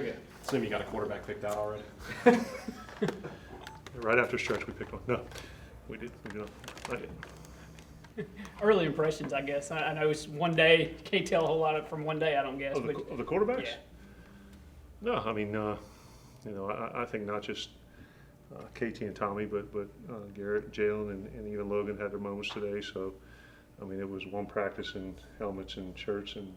yeah. Assume you got a quarterback picked out already. Right after stretch, we picked one. No, we did. We did not yet. Early impressions, I guess. I know it's one day. Can't tell a whole lot from one day, I don't guess. Of the, but of the quarterbacks? yeah. No, I mean, I think not just KT and Tommy, but Garrett, Jalen, and even Logan had their moments today. So, I mean, it was one practice in helmets and shirts, and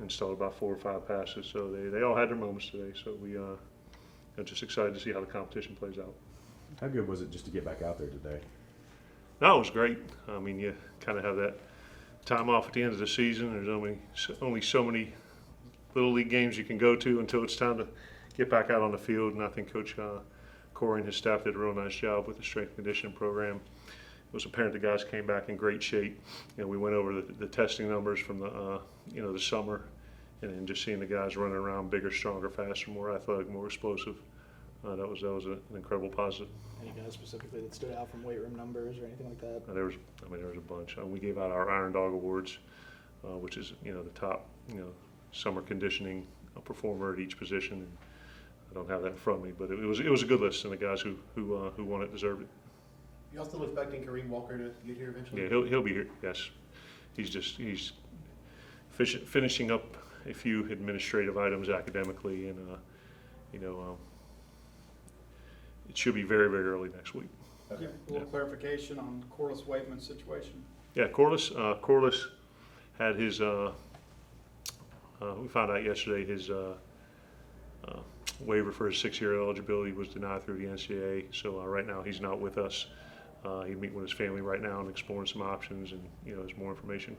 installed about 4 or 5 passes. So they all had their moments today. So we just excited to see how the competition plays out. How good was it just to get back out there today? No, it was great. I mean, you kind of have that time off at the end of the season. There's only so many little league games you can go to until it's time to get back out on the field. And I think Coach Corey and his staff did a real nice job with the strength and conditioning program. It was apparent the guys came back in great shape. We went over the testing numbers from the summer, and then just seeing the guys running around bigger, stronger, faster, more athletic, more explosive. That was an incredible positive. Any guys specifically that stood out from weight room numbers or anything like that? There was a bunch. We gave out our Iron Dog Awards, which is the top summer conditioning performer at each position. And I don't have that in front of me, but it was a good list, and the guys who won it deserved it. Y'all still expecting Kareem Walker to get here eventually? Yeah, he'll be here. Yes, he's finishing up a few administrative items academically, and it should be very, very early next week. Okay. A little clarification on Corliss Waitman's situation. Yeah, Corliss had his. We found out yesterday his waiver for his 6-year eligibility was denied through the NCAA. So right now he's not with us. He's meeting with his family right now and exploring some options. And as more information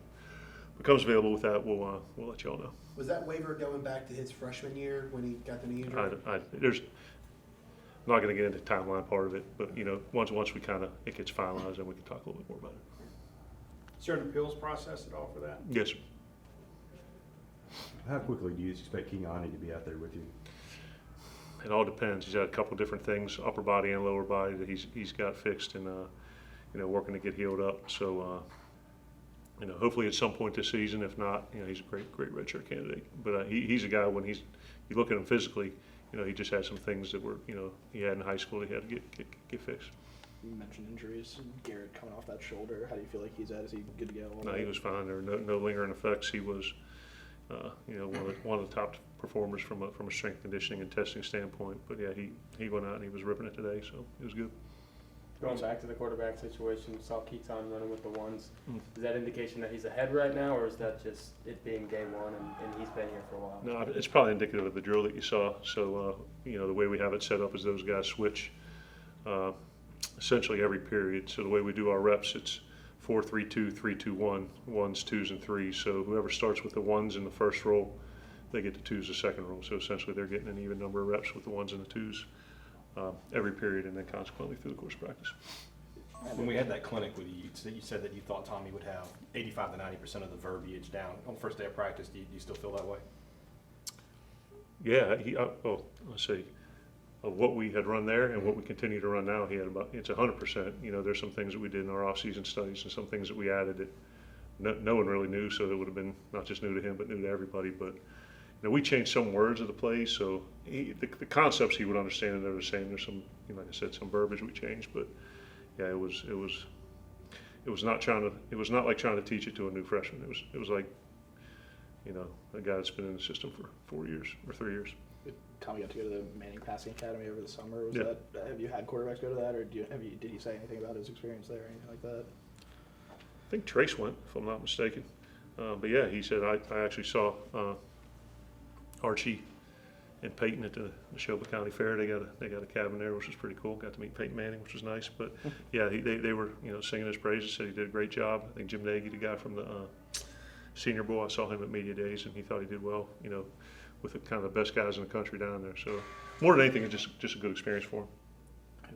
becomes available with that, we'll let you all know. Was that waiver going back to his freshman year when he got the knee injury? I'm not going to get into the timeline part of it, but once we it gets finalized, then we can talk a little bit more about it. Is there an appeals process at all for that? Yes, sir. How quickly do you expect King Ani to be out there with you? It all depends. He's had a couple different things, upper body and lower body, that he's got fixed and working to get healed up. So hopefully at some point this season. If not, he's a great redshirt candidate. But he's a guy when you look at him physically, he just had some things that were he had in high school that he had to get fixed. You mentioned injuries. Garrett coming off that shoulder. How do you feel like he's at? Is he good to go? No, he was fine. There were no lingering effects. He was one of the top performers from a strength conditioning and testing standpoint. But yeah, he went out and he was ripping it today, so it was good. Going back to the quarterback situation, we saw Keaton running with the ones. Is that indication that he's ahead right now, or is that just it being game one and he's been here for a while? No, it's probably indicative of the drill that you saw. So the way we have it set up is those guys switch essentially every period. So the way we do our reps, it's 4-3-2, 3-2-1, 1s, 2s, and 3s. So whoever starts with the 1s in the first roll, they get the 2s the second roll. So essentially they're getting an even number of reps with the 1s and the 2s every period, and then consequently through the course of practice. When we had that clinic with you, you said that you thought Tommy would have 85 to 90% of the verbiage down. On the first day of practice, do you still feel that way? Yeah, let's see. Of what we had run there and what we continue to run now, it's 100%. There's some things that we did in our off-season studies and some things that we added that no one really knew, so it would have been not just new to him, but new to everybody. But we changed some words of the plays, so the concepts he would understand, and they're the same. There's some, like I said, some verbiage we changed, but yeah, it was not like trying to teach it to a new freshman. It was like a guy that's been in the system for 4 years or 3 years. Tommy got to go to the Manning Passing Academy over the summer. Yeah. Have you had quarterbacks go to that, or did he say anything about his experience there or anything like that? I think Trace went, if I'm not mistaken. But yeah, he said I actually saw Archie and Peyton at the Neshoba County Fair. They got a cabin there, which was pretty cool. Got to meet Peyton Manning, which was nice. But yeah, they were singing his praises. Said he did a great job. I think Jim Nagy, the guy from the Senior Bowl, I saw him at media days, and he thought he did well. With the kind of the best guys in the country down there. So more than anything, it's just a good experience for him.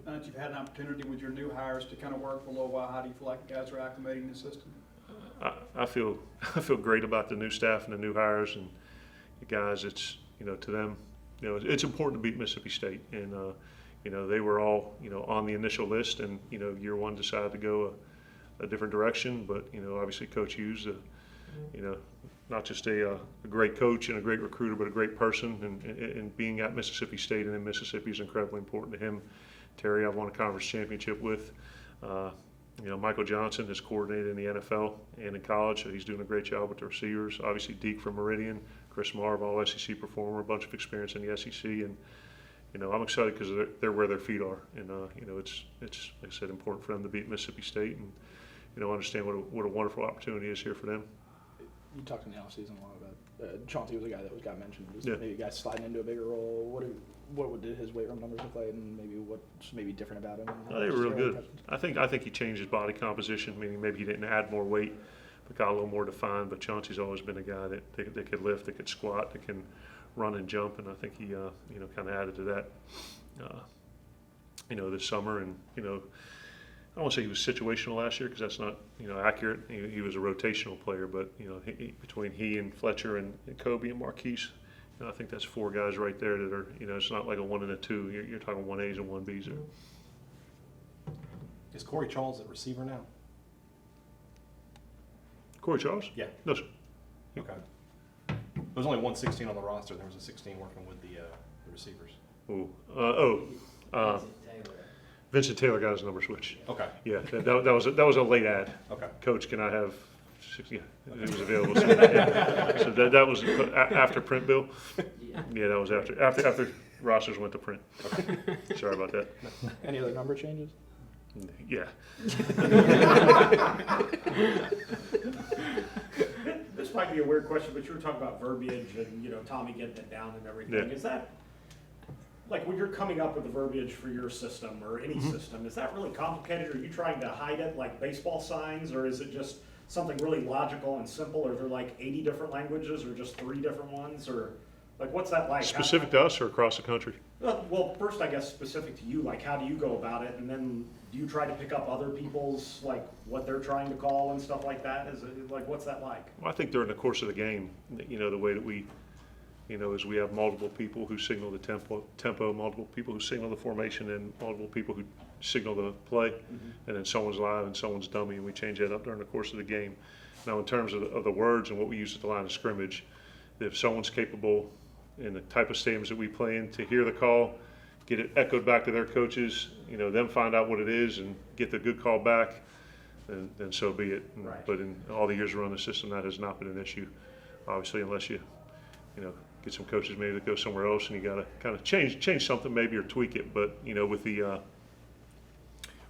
Now that you've had an opportunity with your new hires to kind of work for a little while, how do you feel like the guys are acclimating to the system? I feel great about the new staff and the new hires and the guys. It's to them, it's important to beat Mississippi State, and they were all on the initial list, and year one decided to go a different direction, but obviously Coach Hughes, not just a great coach and a great recruiter, but a great person. And being at Mississippi State and in Mississippi is incredibly important to him. Terry, I've won a conference championship with. Michael Johnson has coordinated in the NFL and in college, so he's doing a great job with the receivers. Obviously, Deke from Meridian, Chris Marv, all SEC performer, a bunch of experience in the SEC, and I'm excited because they're where their feet are, and it's like I said, important for them to beat Mississippi State, and understand what a wonderful opportunity is here for them. You talked in the offseason a lot about Chauncey was a guy that got mentioned. Was Yeah. maybe a guy sliding into a bigger role. What did his weight room numbers look like, and maybe what's maybe different about him? They were real good. I think he changed his body composition, meaning maybe he didn't add more weight, but got a little more defined. But Chauncey's always been a guy that could lift, that could squat, that can run and jump, and I think he kind of added to that this summer. And I don't want to say he was situational last year because that's not accurate. He was a rotational player, but between he and Fletcher and Kobe and Marquise, I think that's 4 guys right there that are it's not like a 1 and a 2. You're talking 1As and 1Bs there. Is Corey Charles a receiver now? Corey Charles? Yeah. No, sir. Okay. There's only 116 on the roster. There was a 16 working with the receivers. Vincent Taylor got his number switched. Okay. Yeah, that was a late ad. Okay. Coach, can I have 6? Yeah, it was available. So, yeah. So that was after print bill. Yeah, that was after rosters went to print. Okay. Sorry about that. Any other number changes? Yeah. This might be a weird question, but you were talking about verbiage and, Tommy getting it down and everything. Yeah. Is that, like when you're coming up with the verbiage for your system or any system, is that really complicated? Are you trying to hide it like baseball signs, or is it just something really logical and simple? Are there like 80 different languages or just 3 different ones? Or like what's that like? Specific to us or across the country? Well, first I guess specific to you, like how do you go about it? And then do you try to pick up other people's, like what they're trying to call and stuff like that? Is it like, what's that like? Well, I think during the course of the game, the way that we, is we have multiple people who signal the tempo, multiple people who signal the formation, and multiple people who signal the play, and then someone's live and someone's dummy, and we change that up during the course of the game. Now, in terms of the words and what we use at the line of scrimmage, if someone's capable in the type of stadiums that we play in to hear the call, get it echoed back to their coaches, them find out what it is and get the good call back, then so be it. Right. But in all the years around the system, that has not been an issue, obviously, unless you get some coaches maybe that go somewhere else and you got to kind of change something maybe or tweak it. But, with the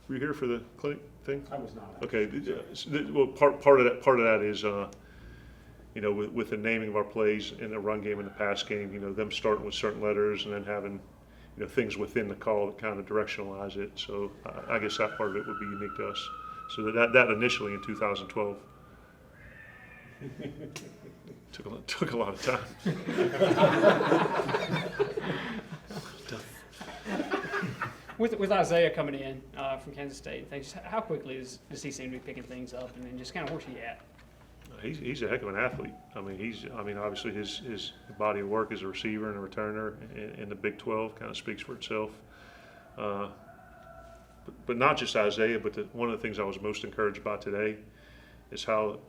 were you here for the clinic thing? I was not. Okay, well, part of that is, with the naming of our plays in the run game and the pass game, them starting with certain letters and then having, things within the call that kind of directionalize it. So I guess that part of it would be unique to us. So that initially in 2012 took a lot of time. With Isaiah coming in from Kansas State, things, how quickly does he seem to be picking things up, and then just kind of where's he at? He's a heck of an athlete. Obviously his body of work as a receiver and a returner in the Big 12 kind of speaks for itself. But not just Isaiah, but one of the things I was most encouraged by today is how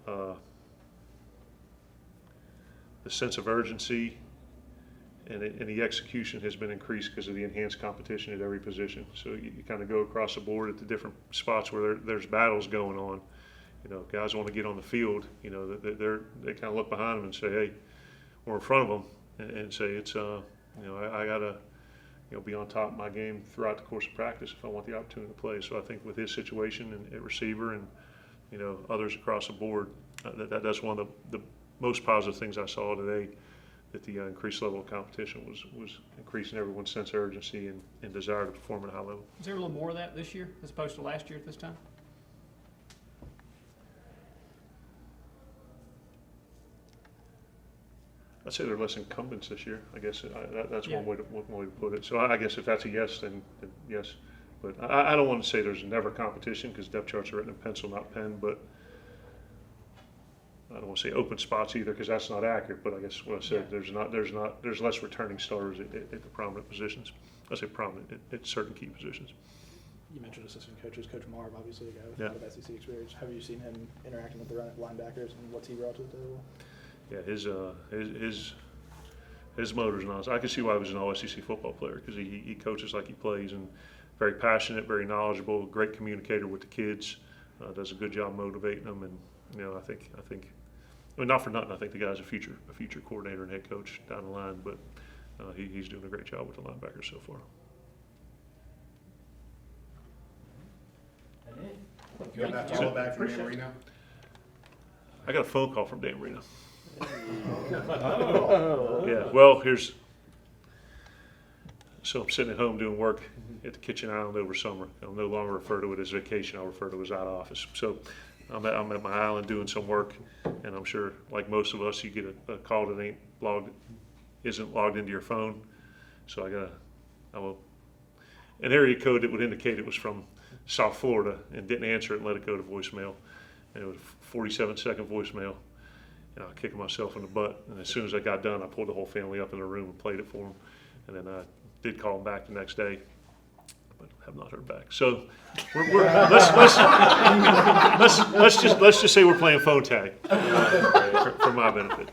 the sense of urgency and the execution has been increased because of the enhanced competition at every position. So you kind of go across the board at the different spots where there's battles going on. Guys want to get on the field. They kind of look behind them and say, "Hey, we're in front of them," and say, "It's I gotta be on top of my game throughout the course of practice if I want the opportunity to play." So I think with his situation and at receiver and others across the board, that's one of the most positive things I saw today. That the increased level of competition was increasing everyone's sense of urgency and desire to perform at a high level. Is there a little more of that this year as opposed to last year at this time? I'd say they're less incumbents this year. I guess that's Yeah. one way to put it. So I guess if that's a yes, then yes. But I don't want to say there's never competition because depth charts are written in pencil, not pen. But I don't want to say open spots either because that's not accurate. But I guess what I said, there's less returning starters at the prominent positions. I say prominent at certain key positions. You mentioned assistant coaches, Coach Marv, obviously a guy with Yeah. a lot of SEC experience. Have you seen him interacting with the linebackers, and what's he brought to the table? yeah, his motor's nice. I can see why he was an all-SEC football player, because he coaches like he plays, and very passionate, very knowledgeable, great communicator with the kids, does a good job motivating them, and I think, I mean, not for nothing, I think the guy's a future coordinator and head coach down the line, but he's doing a great job with the linebackers so far. You have that follow back from Dan Marino? I got a phone call from Dan Marino. Oh. Yeah, well, so I'm sitting at home doing work at the kitchen island over summer. I'll no longer refer to it as vacation, I'll refer to it as out of office. So I'm at my island doing some work, and I'm sure, like most of us, you get a call that isn't logged into your phone. So I will an area code that would indicate it was from South Florida, and didn't answer it and let it go to voicemail. And it was a 47-second voicemail. And I was kicking myself in the butt. And as soon as I got done, I pulled the whole family up in the room and played it for them. And then I did call them back the next day, but have not heard back. So let's just say we're playing phone tag for my benefit.